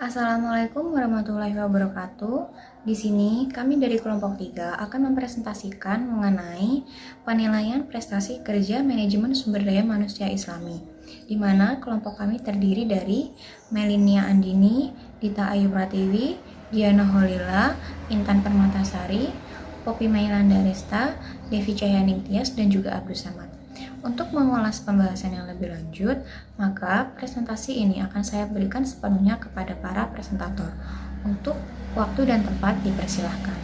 Assalamualaikum warahmatullahi wabarakatuh. Di sini kami dari kelompok 3 akan mempresentasikan mengenai penilaian prestasi kerja manajemen sumber daya manusia Islami, di mana kelompok kami terdiri dari Melinia Andini, Dita Ayu Pratiwi, Diana Holila, Intan Permatasari, Poppy Mailanda Resta, Devi Cahyaning Tias, dan juga Abdus Samad. Untuk mengulas pembahasan yang lebih lanjut, maka presentasi ini akan saya berikan sepenuhnya kepada para presentator. Untuk waktu dan tempat dipersilahkan.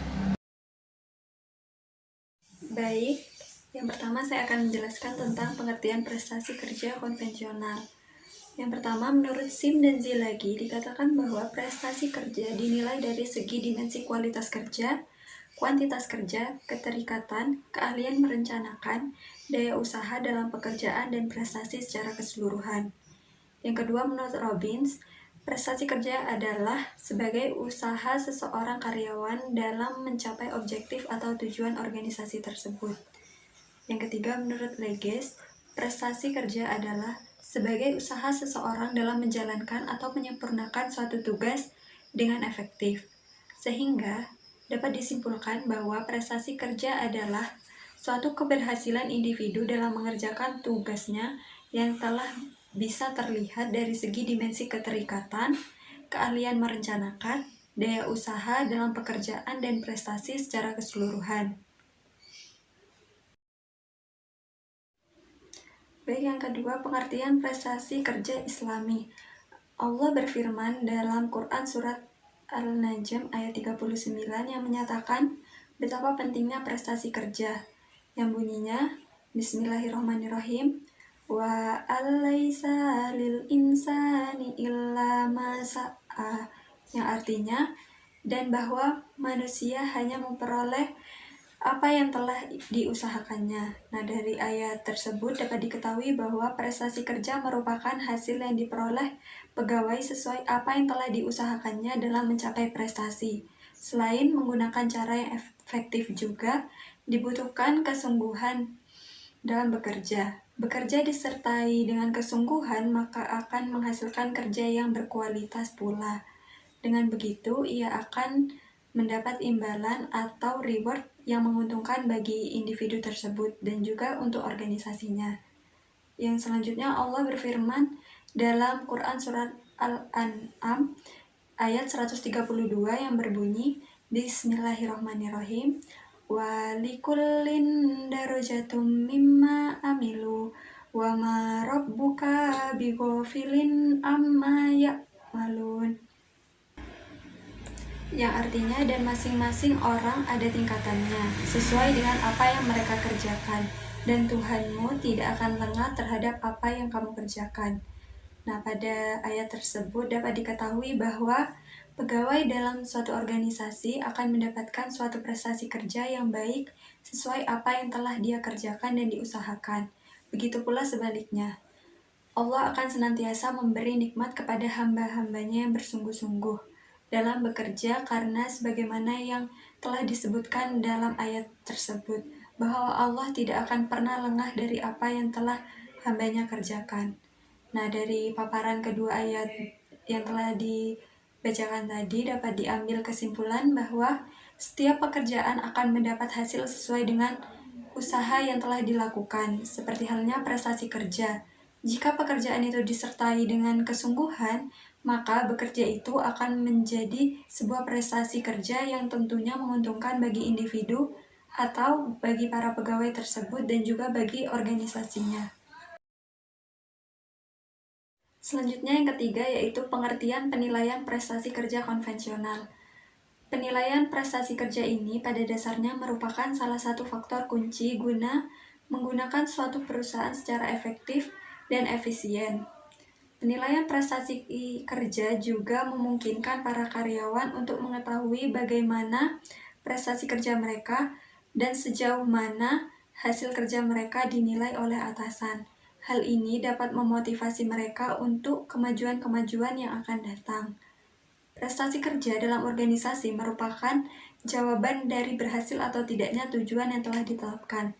Baik, yang pertama saya akan menjelaskan tentang pengertian prestasi kerja konvensional. Yang pertama, menurut Sim dan Zilagi, dikatakan bahwa prestasi kerja dinilai dari segi dimensi kualitas kerja, kuantitas kerja, keterikatan, keahlian merencanakan, daya usaha dalam pekerjaan, dan prestasi secara keseluruhan. Yang kedua, menurut Robbins, prestasi kerja adalah sebagai usaha seseorang karyawan dalam mencapai objektif atau tujuan organisasi tersebut. Yang ketiga, menurut Leges, prestasi kerja adalah sebagai usaha seseorang dalam menjalankan atau menyempurnakan suatu tugas dengan efektif. Sehingga dapat disimpulkan bahwa prestasi kerja adalah suatu keberhasilan individu dalam mengerjakan tugasnya yang telah bisa terlihat dari segi dimensi keterikatan, keahlian merencanakan, daya usaha dalam pekerjaan, dan prestasi secara keseluruhan. Baik, yang kedua, pengertian prestasi kerja Islami. Allah berfirman dalam Quran surat Al-Najm ayat 39 yang menyatakan betapa pentingnya prestasi kerja, yang bunyinya Bismillahirrahmanirrahim, wa alaysa lil insani illa ma sa'a, yang artinya dan bahwa manusia hanya memperoleh apa yang telah diusahakannya. Nah, dari ayat tersebut dapat diketahui bahwa prestasi kerja merupakan hasil yang diperoleh pegawai sesuai apa yang telah diusahakannya dalam mencapai prestasi. Selain menggunakan cara yang efektif juga, dibutuhkan kesungguhan dalam bekerja. Bekerja disertai dengan kesungguhan, maka akan menghasilkan kerja yang berkualitas pula. Dengan begitu, ia akan mendapat imbalan atau reward yang menguntungkan bagi individu tersebut dan juga untuk organisasinya. Yang selanjutnya, Allah berfirman dalam Quran surat Al-An'am ayat 132 yang berbunyi, Bismillahirrahmanirrahim, wa likullin darajatum mimma amilu wa ma rabbuka bighafilin amma ya'malun, yang artinya dan masing-masing orang ada tingkatannya sesuai dengan apa yang mereka kerjakan, dan Tuhanmu tidak akan lengah terhadap apa yang kamu kerjakan. Nah, pada ayat tersebut dapat diketahui bahwa pegawai dalam suatu organisasi akan mendapatkan suatu prestasi kerja yang baik sesuai apa yang telah dia kerjakan dan diusahakan. Begitu pula sebaliknya. Allah akan senantiasa memberi nikmat kepada hamba-hambanya yang bersungguh-sungguh dalam bekerja, karena sebagaimana yang telah disebutkan dalam ayat tersebut, bahwa Allah tidak akan pernah lengah dari apa yang telah hambanya kerjakan. Nah, dari paparan kedua ayat yang telah dibacakan tadi dapat diambil kesimpulan bahwa setiap pekerjaan akan mendapat hasil sesuai dengan usaha yang telah dilakukan, seperti halnya prestasi kerja. Jika pekerjaan itu disertai dengan kesungguhan, maka bekerja itu akan menjadi sebuah prestasi kerja yang tentunya menguntungkan bagi individu atau bagi para pegawai tersebut dan juga bagi organisasinya. Selanjutnya yang ketiga yaitu pengertian penilaian prestasi kerja konvensional. Penilaian prestasi kerja ini pada dasarnya merupakan salah satu faktor kunci guna menggunakan suatu perusahaan secara efektif dan efisien. Penilaian prestasi kerja juga memungkinkan para karyawan untuk mengetahui bagaimana prestasi kerja mereka dan sejauh mana hasil kerja mereka dinilai oleh atasan. Hal ini dapat memotivasi mereka untuk kemajuan-kemajuan yang akan datang. Prestasi kerja dalam organisasi merupakan jawaban dari berhasil atau tidaknya tujuan yang telah ditetapkan.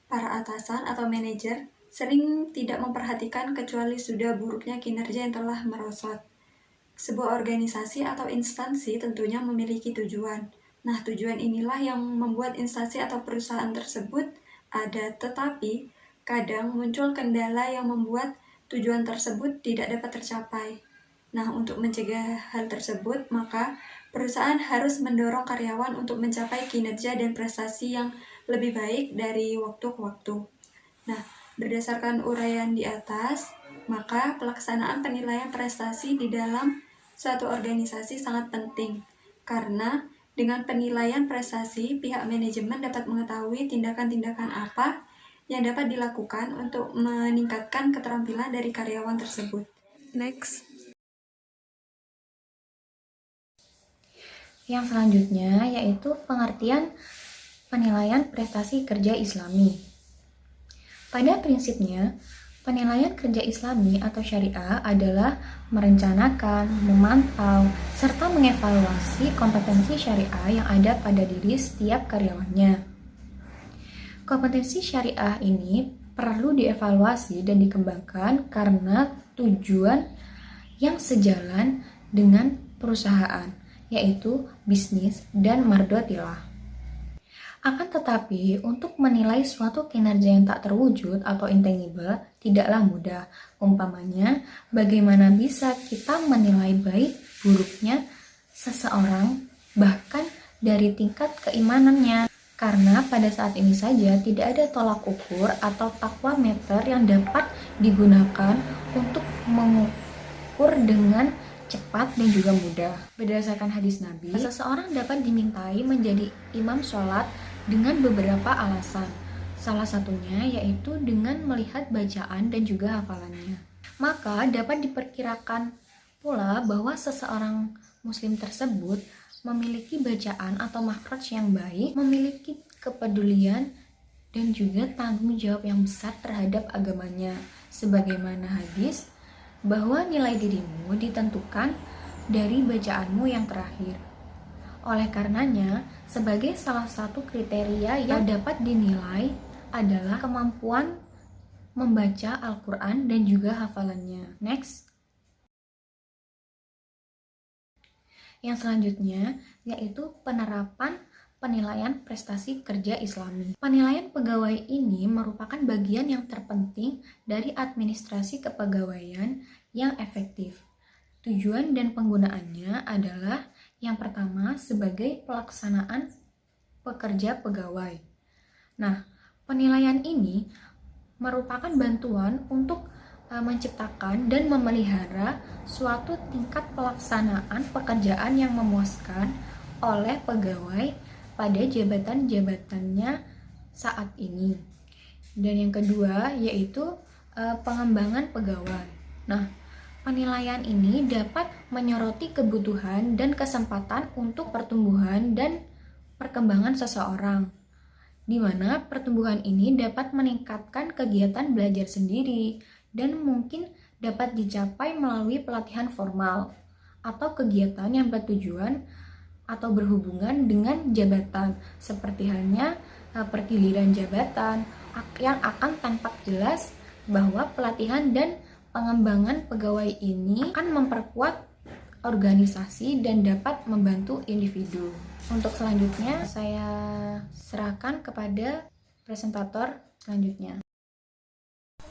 Para atasan atau manajer sering tidak memperhatikan kecuali sudah buruknya kinerja yang telah merosot. Sebuah organisasi atau instansi tentunya memiliki tujuan. Nah, tujuan inilah yang membuat instansi atau perusahaan tersebut ada, tetapi kadang muncul kendala yang membuat tujuan tersebut tidak dapat tercapai. Nah, untuk mencegah hal tersebut, maka perusahaan harus mendorong karyawan untuk mencapai kinerja dan prestasi yang lebih baik dari waktu ke waktu. Nah, berdasarkan uraian di atas, maka pelaksanaan penilaian prestasi di dalam suatu organisasi sangat penting, karena dengan penilaian prestasi, pihak manajemen dapat mengetahui tindakan-tindakan apa yang dapat dilakukan untuk meningkatkan keterampilan dari karyawan tersebut. Next. Yang selanjutnya yaitu pengertian penilaian prestasi kerja Islami. Pada prinsipnya, penilaian kerja Islami atau syariah adalah merencanakan, memantau, serta mengevaluasi kompetensi syariah yang ada pada diri setiap karyawannya. Kompetensi syariah ini perlu dievaluasi dan dikembangkan karena tujuan yang sejalan dengan perusahaan, yaitu bisnis dan mardotilah. Akan tetapi, untuk menilai suatu kinerja yang tak terwujud atau intangible tidaklah mudah. Umpamanya, bagaimana bisa kita menilai baik buruknya seseorang bahkan dari tingkat keimanannya. Karena pada saat ini saja tidak ada tolak ukur atau takwa meter yang dapat digunakan untuk mengukur dengan cepat dan juga mudah. Berdasarkan hadis Nabi, seseorang dapat dimintai menjadi imam sholat dengan beberapa alasan. Salah satunya yaitu dengan melihat bacaan dan juga hafalannya. Maka dapat diperkirakan pula bahwa seseorang muslim tersebut memiliki bacaan atau makhraj yang baik, memiliki kepedulian dan juga tanggung jawab yang besar terhadap agamanya. Sebagaimana hadis bahwa nilai dirimu ditentukan dari bacaanmu yang terakhir. Oleh karenanya, sebagai salah satu kriteria yang dapat dinilai adalah kemampuan membaca Al-Quran dan juga hafalannya. Next. Yang selanjutnya yaitu penerapan penilaian prestasi kerja Islami. Penilaian pegawai ini merupakan bagian yang terpenting dari administrasi kepegawaian yang efektif. Tujuan dan penggunaannya adalah yang pertama sebagai pelaksanaan pekerja pegawai. Nah, penilaian ini merupakan bantuan untuk menciptakan dan memelihara suatu tingkat pelaksanaan pekerjaan yang memuaskan oleh pegawai pada jabatan-jabatannya saat ini. Dan yang kedua yaitu pengembangan pegawai. Nah, penilaian ini dapat menyoroti kebutuhan dan kesempatan untuk pertumbuhan dan perkembangan seseorang, di mana pertumbuhan ini dapat meningkatkan kegiatan belajar sendiri dan mungkin dapat dicapai melalui pelatihan formal atau kegiatan yang bertujuan atau berhubungan dengan jabatan, seperti halnya pergiliran jabatan yang akan tampak jelas bahwa pelatihan dan pengembangan pegawai ini akan memperkuat organisasi dan dapat membantu individu. Untuk selanjutnya saya serahkan kepada presentator selanjutnya.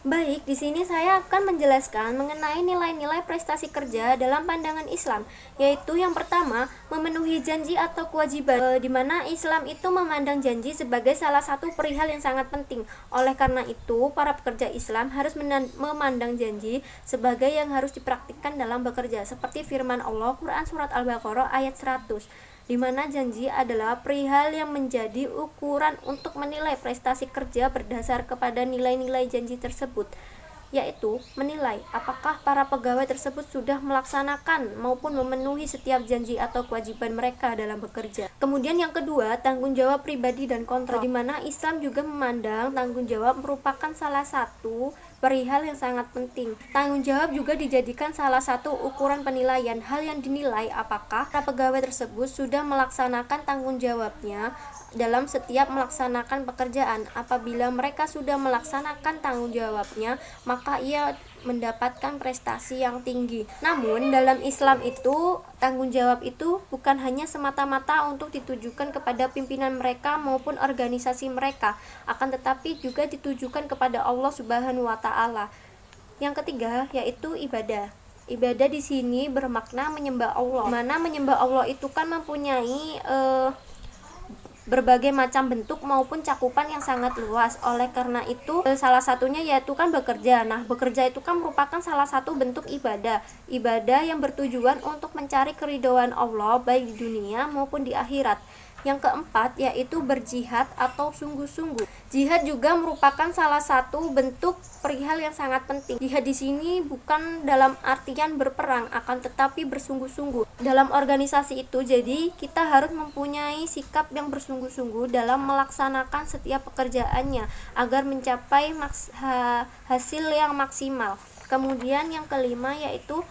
Baik, di sini saya akan menjelaskan mengenai nilai-nilai prestasi kerja dalam pandangan Islam, yaitu yang pertama, memenuhi janji atau kewajiban, di mana Islam itu memandang janji sebagai salah satu perihal yang sangat penting. Oleh karena itu, para pekerja Islam harus memandang janji sebagai yang harus dipraktikkan dalam bekerja, seperti firman Allah Quran Surat Al-Baqarah ayat 100. Di mana janji adalah perihal yang menjadi ukuran untuk menilai prestasi kerja berdasar kepada nilai-nilai janji tersebut, yaitu menilai apakah para pegawai tersebut sudah melaksanakan maupun memenuhi setiap janji atau kewajiban mereka dalam bekerja. Kemudian yang kedua, tanggung jawab pribadi dan kontrol, di mana Islam juga memandang tanggung jawab merupakan salah satu perihal yang sangat penting. Tanggung jawab juga dijadikan salah satu ukuran penilaian. Hal yang dinilai apakah para pegawai tersebut sudah melaksanakan tanggung jawabnya dalam setiap melaksanakan pekerjaan. Apabila mereka sudah melaksanakan tanggung jawabnya, maka ia mendapatkan prestasi yang tinggi. Namun dalam Islam itu tanggung jawab itu bukan hanya semata-mata untuk ditujukan kepada pimpinan mereka maupun organisasi mereka, akan tetapi juga ditujukan kepada Allah Subhanahu wa taala. Yang ketiga yaitu ibadah. Ibadah di sini bermakna menyembah Allah. Mana menyembah Allah itu kan mempunyai berbagai macam bentuk maupun cakupan yang sangat luas. Oleh karena itu salah satunya yaitu kan bekerja. Nah, bekerja itu kan merupakan salah satu bentuk ibadah. Ibadah yang bertujuan untuk mencari keridhaan Allah baik di dunia maupun di akhirat. Yang keempat yaitu berjihad atau sungguh-sungguh. Jihad juga merupakan salah satu bentuk perihal yang sangat penting. Jihad di sini bukan dalam artian berperang, akan tetapi bersungguh-sungguh. Dalam organisasi itu, jadi kita harus mempunyai sikap yang bersungguh-sungguh dalam melaksanakan setiap pekerjaannya agar mencapai hasil yang maksimal. Kemudian yang kelima yaitu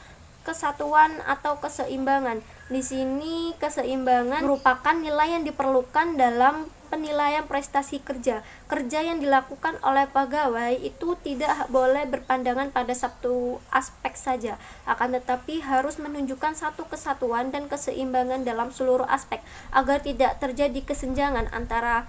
kesatuan atau keseimbangan. Di sini keseimbangan merupakan nilai yang diperlukan dalam penilaian prestasi kerja. Kerja yang dilakukan oleh pegawai itu tidak boleh berpandangan pada satu aspek saja, akan tetapi harus menunjukkan satu kesatuan dan keseimbangan dalam seluruh aspek agar tidak terjadi kesenjangan antara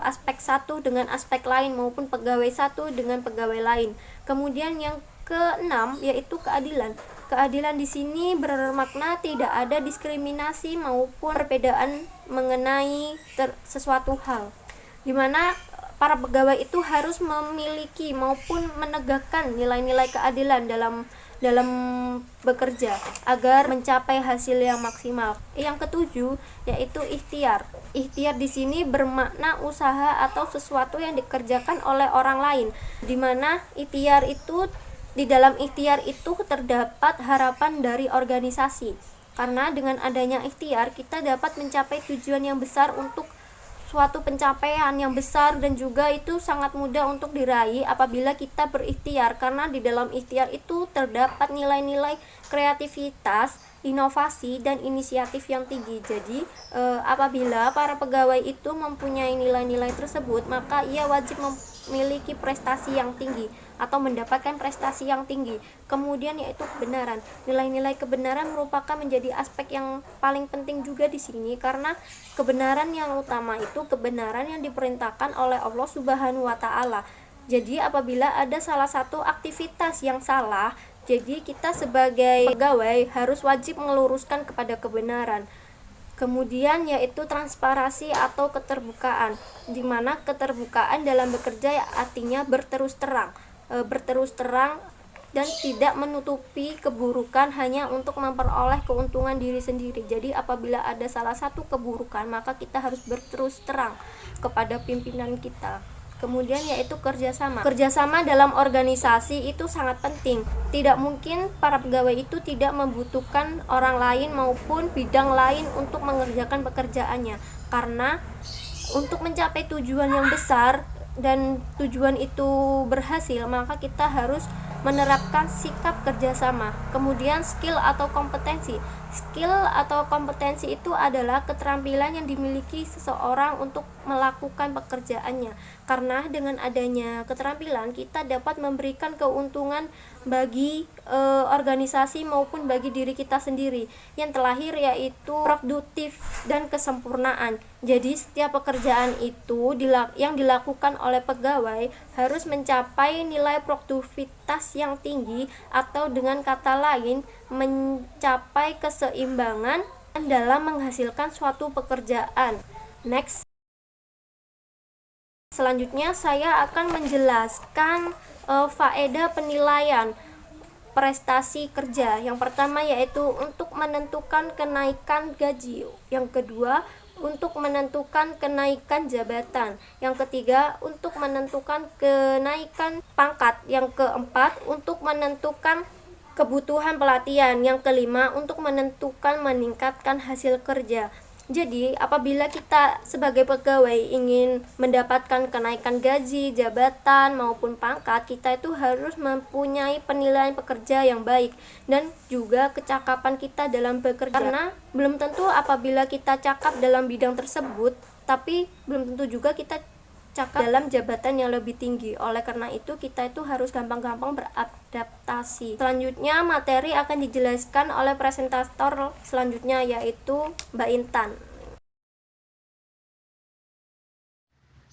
aspek satu dengan aspek lain maupun pegawai satu dengan pegawai lain. Kemudian yang keenam yaitu keadilan. Keadilan di sini bermakna tidak ada diskriminasi maupun perbedaan mengenai sesuatu hal, di mana para pegawai itu harus memiliki maupun menegakkan nilai-nilai keadilan dalam bekerja agar mencapai hasil yang maksimal. Yang ketujuh yaitu ikhtiar. Ikhtiar di sini bermakna usaha atau sesuatu yang dikerjakan oleh orang lain, di mana ikhtiar itu di dalam ikhtiar itu terdapat harapan dari organisasi. Karena dengan adanya ikhtiar kita dapat mencapai tujuan yang besar untuk suatu pencapaian yang besar, dan juga itu sangat mudah untuk diraih apabila kita berikhtiar, karena di dalam ikhtiar itu terdapat nilai-nilai kreativitas, inovasi, dan inisiatif yang tinggi. Jadi apabila para pegawai itu mempunyai nilai-nilai tersebut, maka ia wajib memiliki prestasi yang tinggi atau mendapatkan prestasi yang tinggi. Kemudian yaitu kebenaran. Nilai-nilai kebenaran merupakan menjadi aspek yang paling penting juga di sini, karena kebenaran yang utama itu kebenaran yang diperintahkan oleh Allah Subhanahu wa taala. Jadi apabila ada salah satu aktivitas yang salah, jadi kita sebagai pegawai harus wajib meluruskan kepada kebenaran. Kemudian yaitu transparansi atau keterbukaan, di mana keterbukaan dalam bekerja artinya berterus terang dan tidak menutupi keburukan hanya untuk memperoleh keuntungan diri sendiri. Jadi apabila ada salah satu keburukan, maka kita harus berterus terang kepada pimpinan kita. Kemudian yaitu kerjasama. Kerjasama dalam organisasi itu sangat penting. Tidak mungkin para pegawai itu tidak membutuhkan orang lain maupun bidang lain untuk mengerjakan pekerjaannya. Karena untuk mencapai tujuan yang besar dan tujuan itu berhasil, maka kita harus menerapkan sikap kerjasama. Kemudian skill atau kompetensi. Skill atau kompetensi itu adalah keterampilan yang dimiliki seseorang untuk melakukan pekerjaannya. Karena dengan adanya keterampilan kita dapat memberikan keuntungan bagi organisasi maupun bagi diri kita sendiri. Yang terakhir yaitu produktif dan kesempurnaan. Jadi setiap pekerjaan itu yang dilakukan oleh pegawai harus mencapai nilai produktivitas yang tinggi, atau dengan kata lain mencapai keseimbangan dalam menghasilkan suatu pekerjaan. Next. Selanjutnya saya akan menjelaskan faedah penilaian prestasi kerja. Yang pertama yaitu untuk menentukan kenaikan gaji. Yang kedua untuk menentukan kenaikan jabatan. Yang ketiga untuk menentukan kenaikan pangkat. Yang keempat untuk menentukan kebutuhan pelatihan. Yang kelima untuk menentukan meningkatkan hasil kerja. Jadi apabila kita sebagai pegawai ingin mendapatkan kenaikan gaji, jabatan maupun pangkat, kita itu harus mempunyai penilaian pekerja yang baik dan juga kecakapan kita dalam bekerja. Karena belum tentu apabila kita cakap dalam bidang tersebut, tapi belum tentu juga kita cakap dalam jabatan yang lebih tinggi. Oleh karena itu, kita itu harus gampang-gampang beradaptasi. Selanjutnya, materi akan dijelaskan oleh presentator selanjutnya, yaitu Mbak Intan.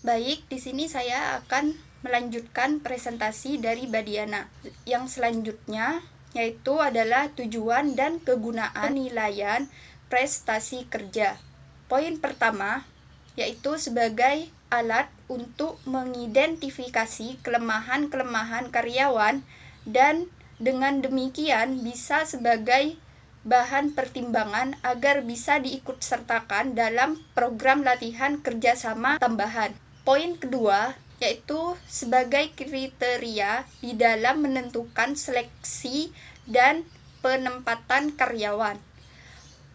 Baik, di sini saya akan melanjutkan presentasi dari Mbak Diana. Yang selanjutnya yaitu adalah tujuan dan kegunaan penilaian prestasi kerja. Poin pertama yaitu sebagai alat untuk mengidentifikasi kelemahan-kelemahan karyawan dan dengan demikian bisa sebagai bahan pertimbangan agar bisa diikutsertakan dalam program latihan kerjasama tambahan. Poin kedua yaitu sebagai kriteria di dalam menentukan seleksi dan penempatan karyawan.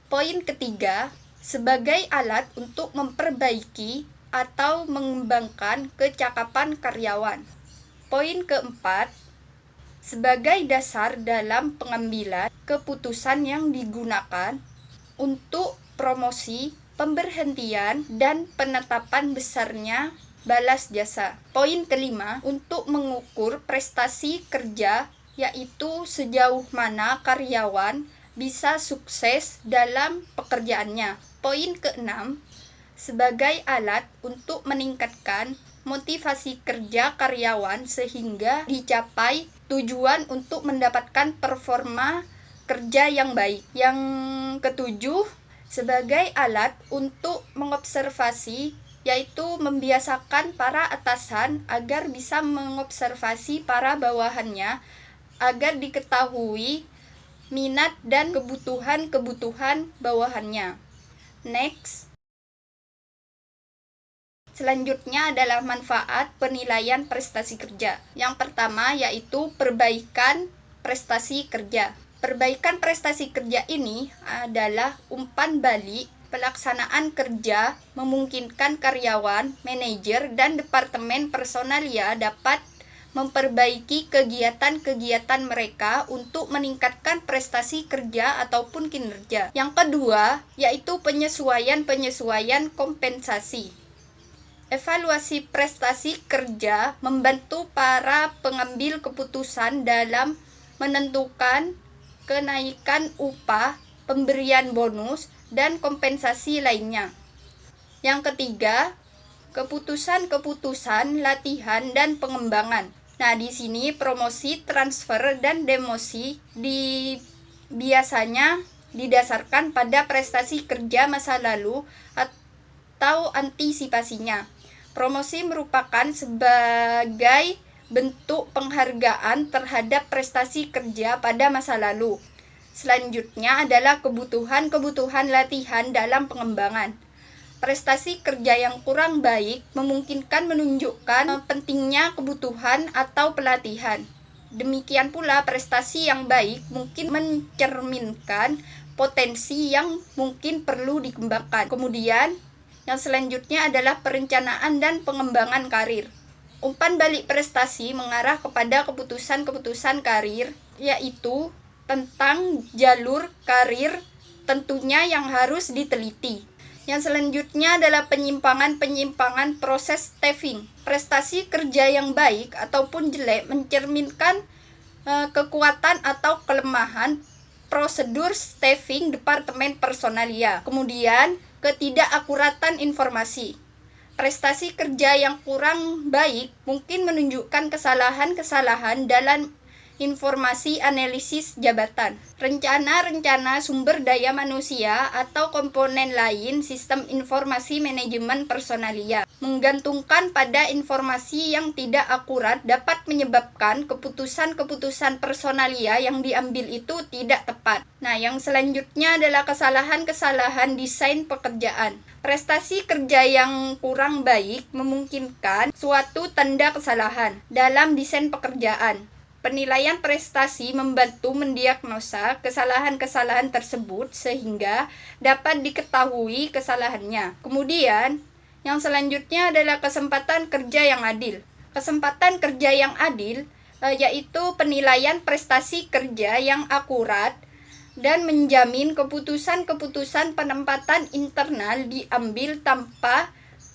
Poin ketiga, sebagai alat untuk memperbaiki atau mengembangkan kecakapan karyawan. Poin keempat, sebagai dasar dalam pengambilan keputusan yang digunakan untuk promosi, pemberhentian, dan penetapan besarnya balas jasa. Poin kelima, untuk mengukur prestasi kerja, yaitu sejauh mana karyawan bisa sukses dalam pekerjaannya. Poin keenam, sebagai alat untuk meningkatkan motivasi kerja karyawan sehingga dicapai tujuan untuk mendapatkan performa kerja yang baik. Yang ketujuh, sebagai alat untuk mengobservasi, yaitu membiasakan para atasan agar bisa mengobservasi para bawahannya agar diketahui minat dan kebutuhan bawahannya. Next. Selanjutnya adalah manfaat penilaian prestasi kerja. Yang pertama yaitu perbaikan prestasi kerja. Perbaikan prestasi kerja ini adalah umpan balik pelaksanaan kerja memungkinkan karyawan, manajer, dan departemen personalia dapat memperbaiki kegiatan-kegiatan mereka untuk meningkatkan prestasi kerja ataupun kinerja. Yang kedua, yaitu penyesuaian kompensasi. Evaluasi prestasi kerja membantu para pengambil keputusan dalam menentukan kenaikan upah, pemberian bonus, dan kompensasi lainnya. Yang ketiga, keputusan-keputusan latihan dan pengembangan. Nah, di sini promosi, transfer, dan demosi biasanya didasarkan pada prestasi kerja masa lalu atau antisipasinya. Promosi merupakan sebagai bentuk penghargaan terhadap prestasi kerja pada masa lalu. Selanjutnya adalah kebutuhan latihan dalam pengembangan. Prestasi kerja yang kurang baik memungkinkan menunjukkan pentingnya kebutuhan atau pelatihan. Demikian pula prestasi yang baik mungkin mencerminkan potensi yang mungkin perlu dikembangkan. Kemudian, yang selanjutnya adalah perencanaan dan pengembangan karir. Umpan balik prestasi mengarah kepada keputusan-keputusan karir, yaitu tentang jalur karir tentunya yang harus diteliti. Yang selanjutnya adalah penyimpangan proses staffing. Prestasi kerja yang baik ataupun jelek mencerminkan kekuatan atau kelemahan prosedur staffing departemen personalia. Kemudian, ketidakakuratan informasi. Prestasi kerja yang kurang baik mungkin menunjukkan kesalahan-kesalahan dalam informasi analisis jabatan, rencana sumber daya manusia atau komponen lain sistem informasi manajemen personalia. Menggantungkan pada informasi yang tidak akurat dapat menyebabkan keputusan-keputusan personalia yang diambil itu tidak tepat. Nah, yang selanjutnya adalah kesalahan-kesalahan desain pekerjaan. Prestasi kerja yang kurang baik memungkinkan suatu tanda kesalahan dalam desain pekerjaan. Penilaian prestasi membantu mendiagnosa kesalahan-kesalahan tersebut sehingga dapat diketahui kesalahannya. Kemudian, yang selanjutnya adalah kesempatan kerja yang adil. Kesempatan kerja yang adil yaitu penilaian prestasi kerja yang akurat dan menjamin keputusan-keputusan penempatan internal diambil tanpa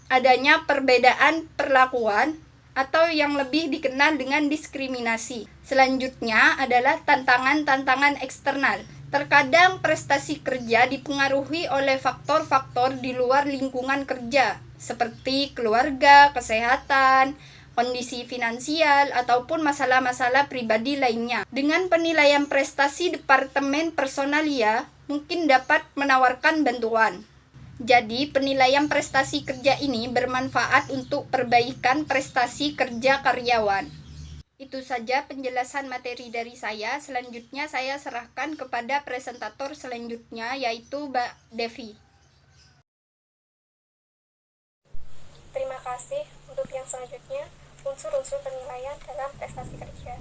adanya perbedaan perlakuan atau yang lebih dikenal dengan diskriminasi. Selanjutnya adalah tantangan-tantangan eksternal. Terkadang prestasi kerja dipengaruhi oleh faktor-faktor di luar lingkungan kerja, seperti keluarga, kesehatan, kondisi finansial, ataupun masalah-masalah pribadi lainnya. Dengan penilaian prestasi Departemen Personalia, mungkin dapat menawarkan bantuan. Jadi, penilaian prestasi kerja ini bermanfaat untuk perbaikan prestasi kerja karyawan. Itu saja penjelasan materi dari saya. Selanjutnya saya serahkan kepada presentator selanjutnya, yaitu Mbak Devi. Terima kasih. Untuk yang selanjutnya, unsur-unsur penilaian dalam prestasi kerja.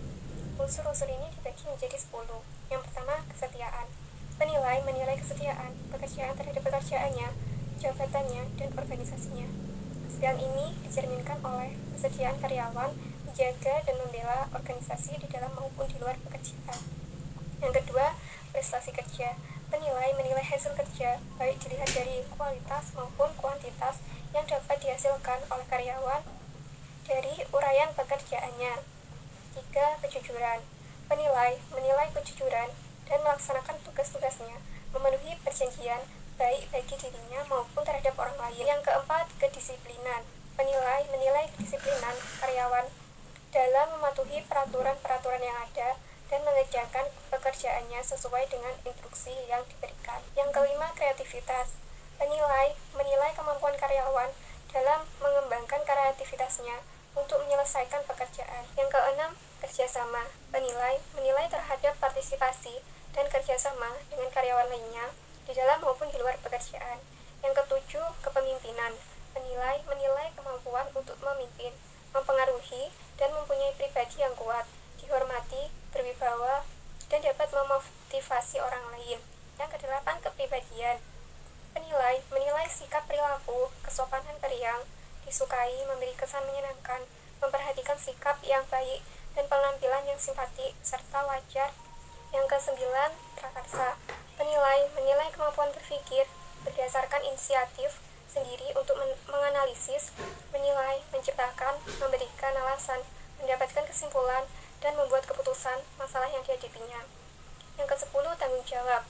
Unsur-unsur ini dibagi menjadi 10. Yang pertama, kesetiaan. Penilai menilai kesetiaan pekerjaan terhadap pekerjaannya, jabatannya, dan organisasinya. Kesetiaan ini dicerminkan oleh kesediaan karyawan menjaga dan membela organisasi di dalam maupun di luar pekerjaan. Yang kedua, prestasi kerja. Penilai menilai hasil kerja, baik dilihat dari kualitas maupun kuantitas yang dapat dihasilkan oleh karyawan dari uraian pekerjaannya. 3. Kejujuran. Penilai menilai kejujuran dan melaksanakan tugas-tugasnya, memenuhi perjanjian baik bagi dirinya maupun terhadap orang lain. Yang keempat, kedisiplinan. Penilai menilai kedisiplinan karyawan dalam mematuhi peraturan-peraturan yang ada dan mengerjakan pekerjaannya sesuai dengan instruksi yang diberikan. Yang kelima, kreativitas. Penilai menilai kemampuan karyawan dalam mengembangkan kreativitasnya untuk menyelesaikan pekerjaan. Yang keenam, kerjasama. Penilai menilai terhadap partisipasi dan kerjasama dengan karyawan lainnya di dalam maupun di luar pekerjaan. Yang ketujuh, kepemimpinan. Penilai menilai kemampuan untuk memimpin, mempengaruhi, dan mempunyai pribadi yang kuat, dihormati, berwibawa, dan dapat memotivasi orang lain. Yang kedelapan, kepribadian. Penilai menilai sikap perilaku, kesopanan periang, disukai, memberi kesan menyenangkan, memperhatikan sikap yang baik, dan penampilan yang simpatik, serta wajar. Yang kesembilan, prakarsa. Penilai menilai kemampuan berpikir berdasarkan inisiatif sendiri untuk menganalisis, menilai, menciptakan, memberikan alasan, mendapatkan kesimpulan, dan membuat keputusan masalah yang dihadapinya. Yang ke-10, tanggung jawab.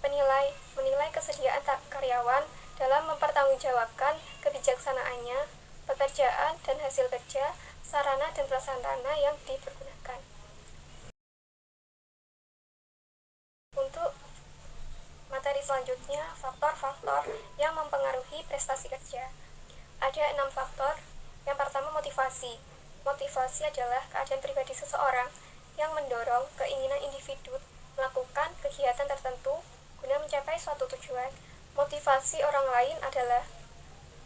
Penilai menilai kesediaan karyawan dalam mempertanggungjawabkan kebijaksanaannya, pekerjaan dan hasil kerja, sarana dan prasarana yang dipergunakan. Untuk materi selanjutnya, faktor-faktor yang mempengaruhi prestasi kerja. Ada 6 faktor. Yang pertama, motivasi. Motivasi adalah keadaan pribadi seseorang yang mendorong keinginan individu melakukan kegiatan tertentu guna mencapai suatu tujuan. Motivasi orang lain adalah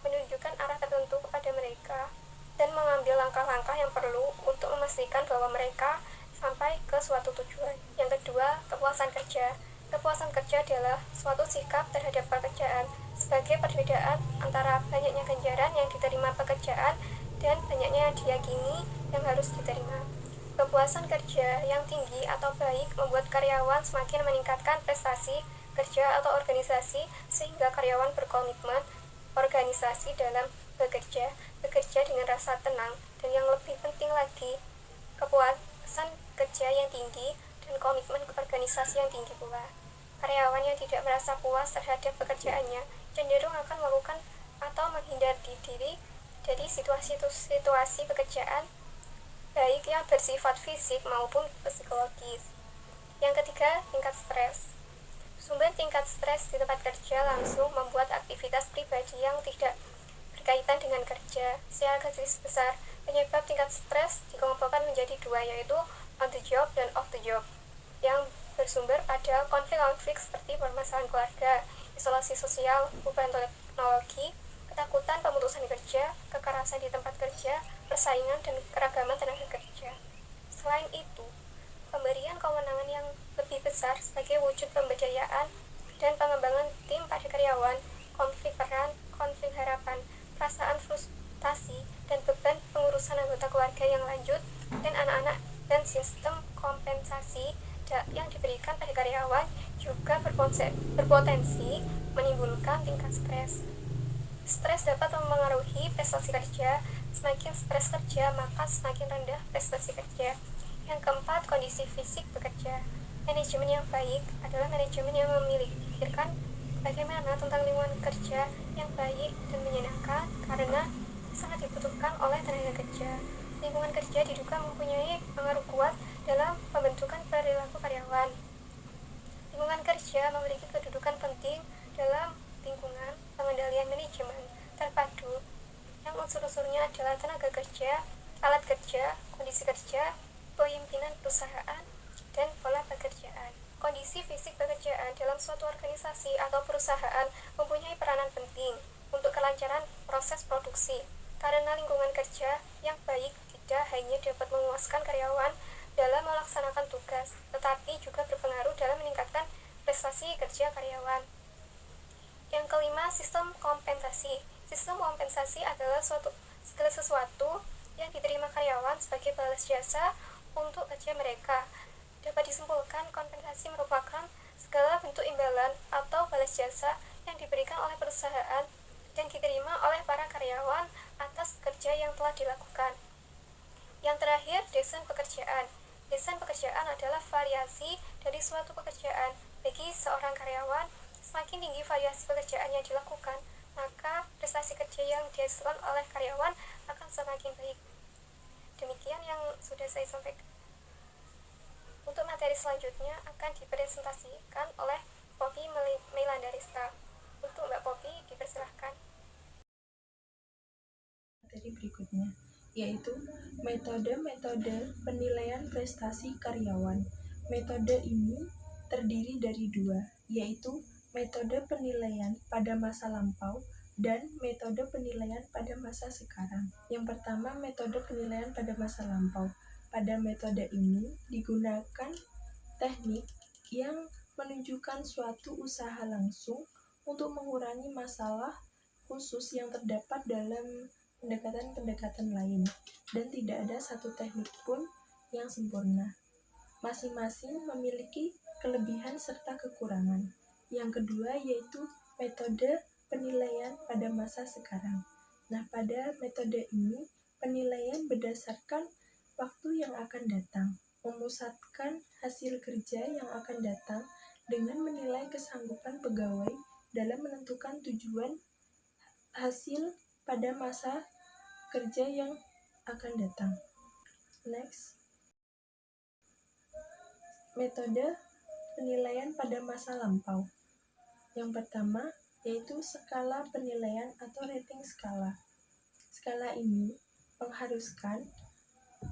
menunjukkan arah tertentu kepada mereka dan mengambil langkah-langkah yang perlu untuk memastikan bahwa mereka sampai ke suatu tujuan. Yang kedua, kepuasan kerja. Kepuasan kerja adalah suatu sikap terhadap pekerjaan sebagai perbedaan antara banyaknya ganjaran yang diterima pekerjaan dan banyaknya yang diyakini yang harus diterima. Kepuasan kerja yang tinggi atau baik membuat karyawan semakin meningkatkan prestasi kerja atau organisasi sehingga karyawan berkomitmen organisasi dalam bekerja dengan rasa tenang, dan yang lebih penting lagi, kepuasan kerja yang tinggi dan komitmen ke organisasi yang tinggi pula. Karyawan yang tidak merasa puas terhadap pekerjaannya cenderung akan melakukan atau menghindar diri dari situasi pekerjaan baik yang bersifat fisik maupun psikologis. Yang ketiga, tingkat stres. Sumber tingkat stres di tempat kerja langsung membuat aktivitas pribadi yang tidak berkaitan dengan kerja. Secara garis besar, penyebab tingkat stres dikelompokkan menjadi dua, yaitu on the job dan off the job, yang bersumber pada konflik-konflik seperti permasalahan keluarga, isolasi sosial, perubahan teknologi, ketakutan pemutusan kerja, kekerasan di tempat kerja, persaingan, dan keragaman tenaga kerja. Selain itu, pemberian kewenangan yang lebih besar sebagai wujud pemberdayaan dan pengembangan tim pada karyawan, konflik peran, konflik harapan, perasaan frustasi, dan beban pengurusan anggota keluarga yang lanjut, dan anak-anak, dan sistem kompensasi yang diberikan pada karyawan juga berpotensi menimbulkan tingkat stres. Stres dapat mempengaruhi prestasi kerja. Semakin stres kerja, maka semakin rendah prestasi kerja. Yang keempat, kondisi fisik bekerja. Manajemen yang baik adalah manajemen yang memikirkan bagaimana tentang lingkungan kerja yang baik dan menyenangkan, karena sangat dibutuhkan oleh tenaga kerja. Lingkungan kerja diduga mempunyai pengaruh kuat dalam pembentukan perilaku karyawan. Lingkungan kerja memiliki kedudukan penting dalam lingkungan pengendalian manajemen terpadu, yang unsur-unsurnya adalah tenaga kerja, alat kerja, kondisi kerja, pemimpinan perusahaan, dan pola pekerjaan. Kondisi fisik pekerjaan dalam suatu organisasi atau perusahaan mempunyai peranan penting untuk kelancaran proses produksi, karena lingkungan kerja yang baik tidak hanya dapat memuaskan karyawan dalam melaksanakan tugas, tetapi juga berpengaruh dalam meningkatkan prestasi kerja karyawan. Yang kelima, sistem kompensasi. Sistem kompensasi adalah segala sesuatu yang diterima karyawan sebagai balas jasa untuk kerja mereka. Dapat disimpulkan, kompensasi merupakan segala bentuk imbalan atau balas jasa yang diberikan oleh perusahaan dan diterima oleh para karyawan atas kerja yang telah dilakukan. Yang terakhir, desain pekerjaan. Desain pekerjaan adalah variasi dari suatu pekerjaan. Bagi seorang karyawan, semakin tinggi variasi pekerjaan yang dilakukan, maka prestasi kerja yang dihasilkan oleh karyawan akan semakin baik. Demikian yang sudah saya sampaikan. Untuk materi selanjutnya akan dipresentasikan oleh Poppy Meilandarista. Untuk Mbak Poppy, dipersilahkan. Materi berikutnya, yaitu metode-metode penilaian prestasi karyawan. Metode ini terdiri dari dua, yaitu metode penilaian pada masa lampau dan metode penilaian pada masa sekarang. Yang pertama, metode penilaian pada masa lampau. Pada metode ini digunakan teknik yang menunjukkan suatu usaha langsung untuk mengurangi masalah khusus yang terdapat dalam pendekatan-pendekatan lain, dan tidak ada satu teknik pun yang sempurna. Masing-masing memiliki kelebihan serta kekurangan. Yang kedua yaitu metode penilaian pada masa sekarang. Nah, pada metode ini penilaian berdasarkan waktu yang akan datang, memusatkan hasil kerja yang akan datang dengan menilai kesanggupan pegawai dalam menentukan tujuan hasil pada masa kerja yang akan datang. Next, metode penilaian pada masa lampau. Yang pertama yaitu skala penilaian atau rating skala. Skala ini mengharuskan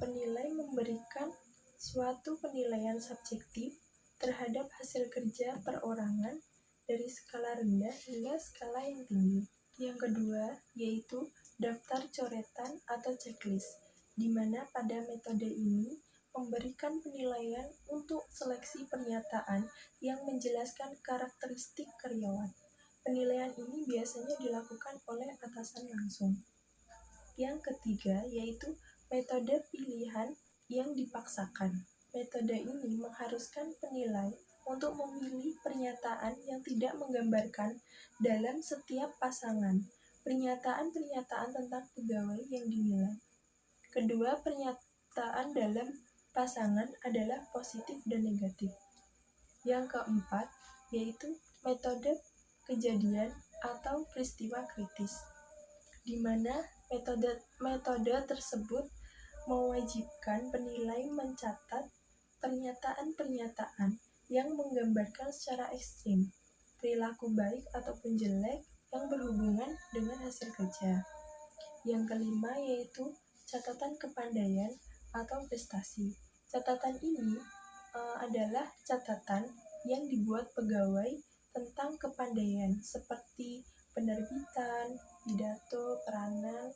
penilai memberikan suatu penilaian subjektif terhadap hasil kerja perorangan dari skala rendah hingga skala yang tinggi. Yang kedua yaitu daftar coretan atau checklist, di mana pada metode ini memberikan penilaian untuk seleksi pernyataan yang menjelaskan karakteristik karyawan. Penilaian ini biasanya dilakukan oleh atasan langsung. Yang ketiga yaitu metode pilihan yang dipaksakan. Metode ini mengharuskan penilai untuk memilih pernyataan yang tidak menggambarkan dalam setiap pasangan pernyataan-pernyataan tentang pegawai yang dinilai. Kedua, pernyataan dalam pasangan adalah positif dan negatif. Yang keempat yaitu metode kejadian atau peristiwa kritis, di mana metode tersebut mewajibkan penilai mencatat pernyataan-pernyataan yang menggambarkan secara ekstrim perilaku baik ataupun jelek yang berhubungan dengan hasil kerja. Yang kelima yaitu catatan kepandaian atau prestasi. Catatan ini adalah catatan yang dibuat pegawai tentang kepandaian seperti penerbitan, pidato, peranan,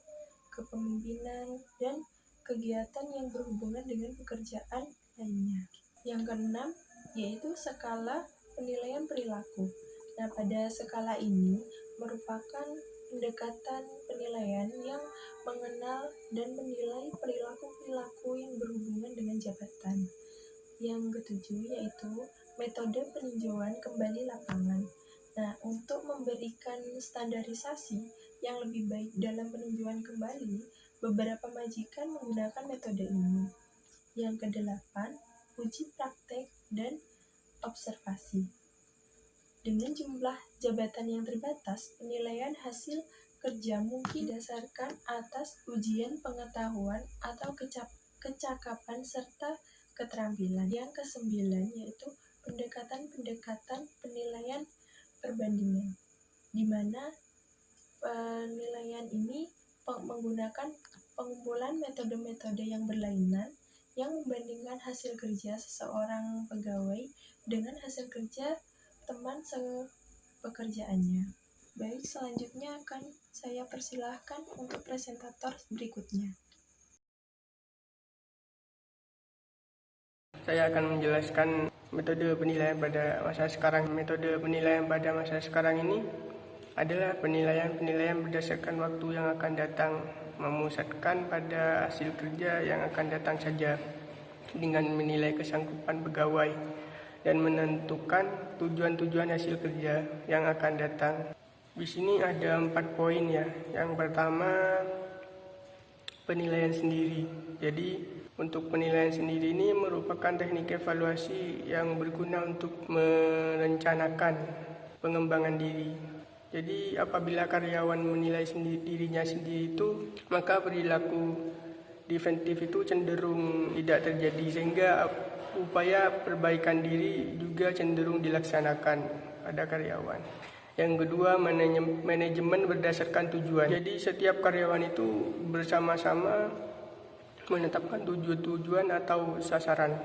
kepemimpinan, dan kegiatan yang berhubungan dengan pekerjaan lainnya. Yang keenam yaitu skala penilaian perilaku. Nah, pada skala ini merupakan pendekatan penilaian yang mengenal dan menilai perilaku-perilaku yang berhubungan dengan jabatan. Yang ketujuh yaitu metode peninjauan kembali lapangan. Nah, untuk memberikan standarisasi yang lebih baik dalam peninjauan kembali, beberapa majikan menggunakan metode ini. Yang kedelapan, uji praktek dan observasi. Dengan jumlah jabatan yang terbatas, penilaian hasil kerja mungkin didasarkan atas ujian pengetahuan atau kecakapan serta keterampilan. Yang kesembilan yaitu pendekatan penilaian perbandingan, di mana penilaian ini menggunakan pengumpulan metode-metode yang berlainan yang membandingkan hasil kerja seseorang pegawai dengan hasil kerja teman sepekerjaannya. Baik, selanjutnya akan saya persilahkan untuk presentator berikutnya. Saya akan menjelaskan metode penilaian pada masa sekarang. Metode penilaian pada masa sekarang ini adalah penilaian berdasarkan waktu yang akan datang, memusatkan pada hasil kerja yang akan datang saja dengan menilai kesanggupan pegawai dan menentukan tujuan-tujuan hasil kerja yang akan datang. Di sini ada 4 poin ya. Yang pertama, penilaian sendiri. Jadi untuk penilaian sendiri ini merupakan teknik evaluasi yang berguna untuk merencanakan pengembangan diri. Jadi apabila karyawan menilai dirinya sendiri itu, maka perilaku defensif itu cenderung tidak terjadi, sehingga upaya perbaikan diri juga cenderung dilaksanakan pada karyawan. Yang kedua, manajemen berdasarkan tujuan. Jadi setiap karyawan itu bersama-sama menetapkan tujuan atau sasaran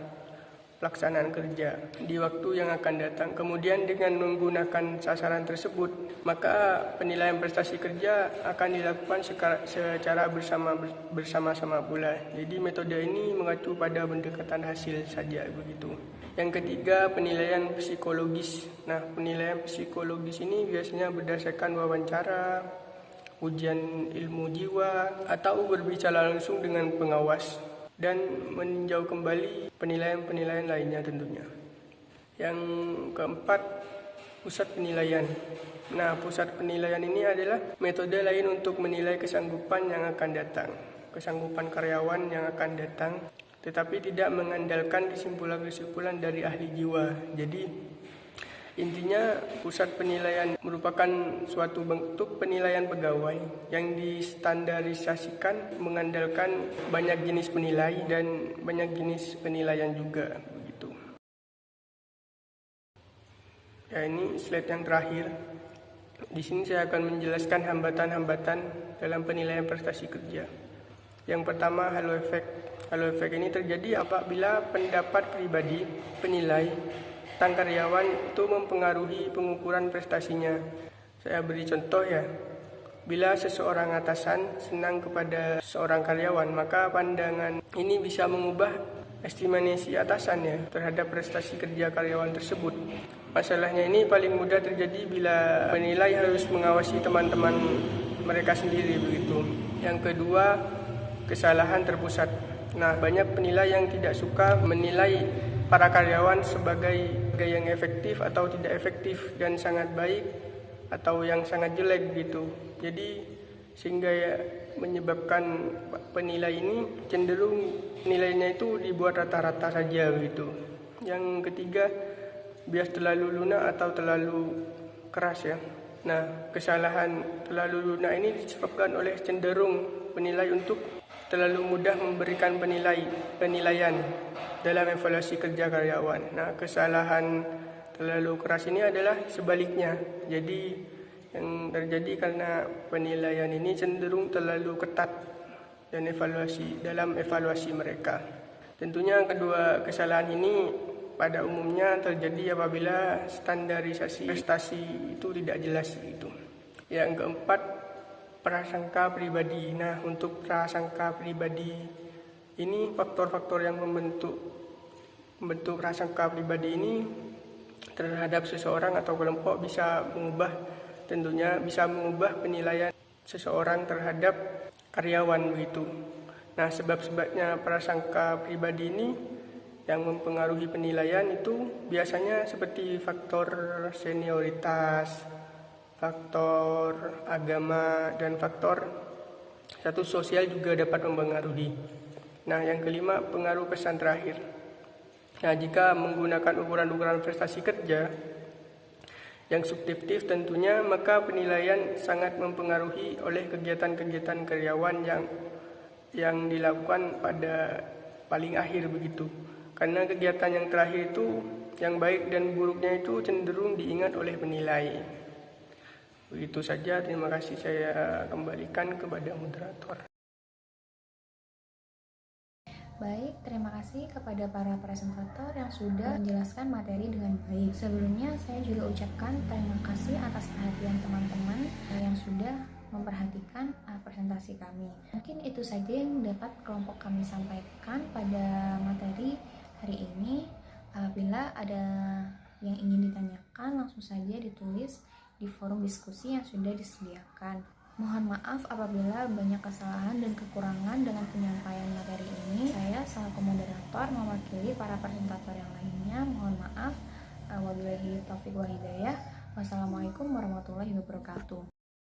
pelaksanaan kerja di waktu yang akan datang. Kemudian dengan menggunakan sasaran tersebut, maka penilaian prestasi kerja akan dilakukan secara bersama-sama pula. Jadi metode ini mengacu pada pendekatan hasil saja begitu. Yang ketiga, penilaian psikologis. Nah, penilaian psikologis ini biasanya berdasarkan wawancara, ujian ilmu jiwa, atau berbicara langsung dengan pengawas dan meninjau kembali penilaian-penilaian lainnya tentunya. Yang keempat, pusat penilaian. Nah, pusat penilaian ini adalah metode lain untuk menilai kesanggupan yang akan datang, kesanggupan karyawan yang akan datang, tetapi tidak mengandalkan kesimpulan-kesimpulan dari ahli jiwa. Jadi intinya, pusat penilaian merupakan suatu bentuk penilaian pegawai yang distandarisasikan mengandalkan banyak jenis penilai dan banyak jenis penilaian juga begitu. Ya, ini slide yang terakhir. Di sini saya akan menjelaskan hambatan-hambatan dalam penilaian prestasi kerja. Yang pertama, halo effect. Halo effect ini terjadi apabila pendapat pribadi penilai tentang karyawan itu mempengaruhi pengukuran prestasinya. Saya beri contoh ya. Bila seseorang atasan senang kepada seorang karyawan, maka pandangan ini bisa mengubah estimasi atasannya terhadap prestasi kerja karyawan tersebut. Masalahnya ini paling mudah terjadi bila penilai harus mengawasi teman-teman mereka sendiri begitu. Yang kedua, kesalahan terpusat. Nah, banyak penilai yang tidak suka menilai para karyawan sebagai yang efektif atau tidak efektif dan sangat baik atau yang sangat jelek gitu. Jadi sehingga ya, menyebabkan penilai ini cenderung nilainya itu dibuat rata-rata saja gitu. Yang ketiga, bias terlalu lunak atau terlalu keras ya. Nah, kesalahan terlalu lunak ini disebabkan oleh cenderung penilai untuk terlalu mudah memberikan penilaian dalam evaluasi kerja karyawan. Nah, kesalahan terlalu keras ini adalah sebaliknya. Jadi yang terjadi karena penilaian ini cenderung terlalu ketat dan dalam evaluasi mereka. Tentunya kedua kesalahan ini pada umumnya terjadi apabila standarisasi prestasi itu tidak jelas itu. Yang keempat, prasangka pribadi. Nah, untuk prasangka pribadi ini faktor-faktor yang membentuk prasangka pribadi ini terhadap seseorang atau kelompok bisa mengubah penilaian seseorang terhadap karyawan begitu. Nah, sebab-sebabnya prasangka pribadi ini yang mempengaruhi penilaian itu biasanya seperti faktor senioritas, faktor agama, dan faktor status sosial juga dapat mempengaruhi. Nah, yang kelima, pengaruh kesan terakhir. Nah, jika menggunakan ukuran-ukuran prestasi kerja yang subjektif tentunya, maka penilaian sangat mempengaruhi oleh kegiatan-kegiatan karyawan yang dilakukan pada paling akhir begitu. Karena kegiatan yang terakhir itu, yang baik dan buruknya itu cenderung diingat oleh penilai. Begitu saja, terima kasih, saya kembalikan kepada moderator. Baik, terima kasih kepada para presentator yang sudah menjelaskan materi dengan baik. Sebelumnya saya juga ucapkan terima kasih atas perhatian teman-teman yang sudah memperhatikan presentasi kami. Mungkin itu saja yang dapat kelompok kami sampaikan pada materi hari ini. Apabila ada yang ingin ditanyakan, langsung saja ditulis di forum diskusi yang sudah disediakan. Mohon maaf apabila banyak kesalahan dan kekurangan dengan penyampaian materi ini. Saya selaku moderator mewakili para presentator yang lainnya. Mohon maaf. Wabillahi taufiq wal hidayah. Wassalamualaikum warahmatullahi wabarakatuh.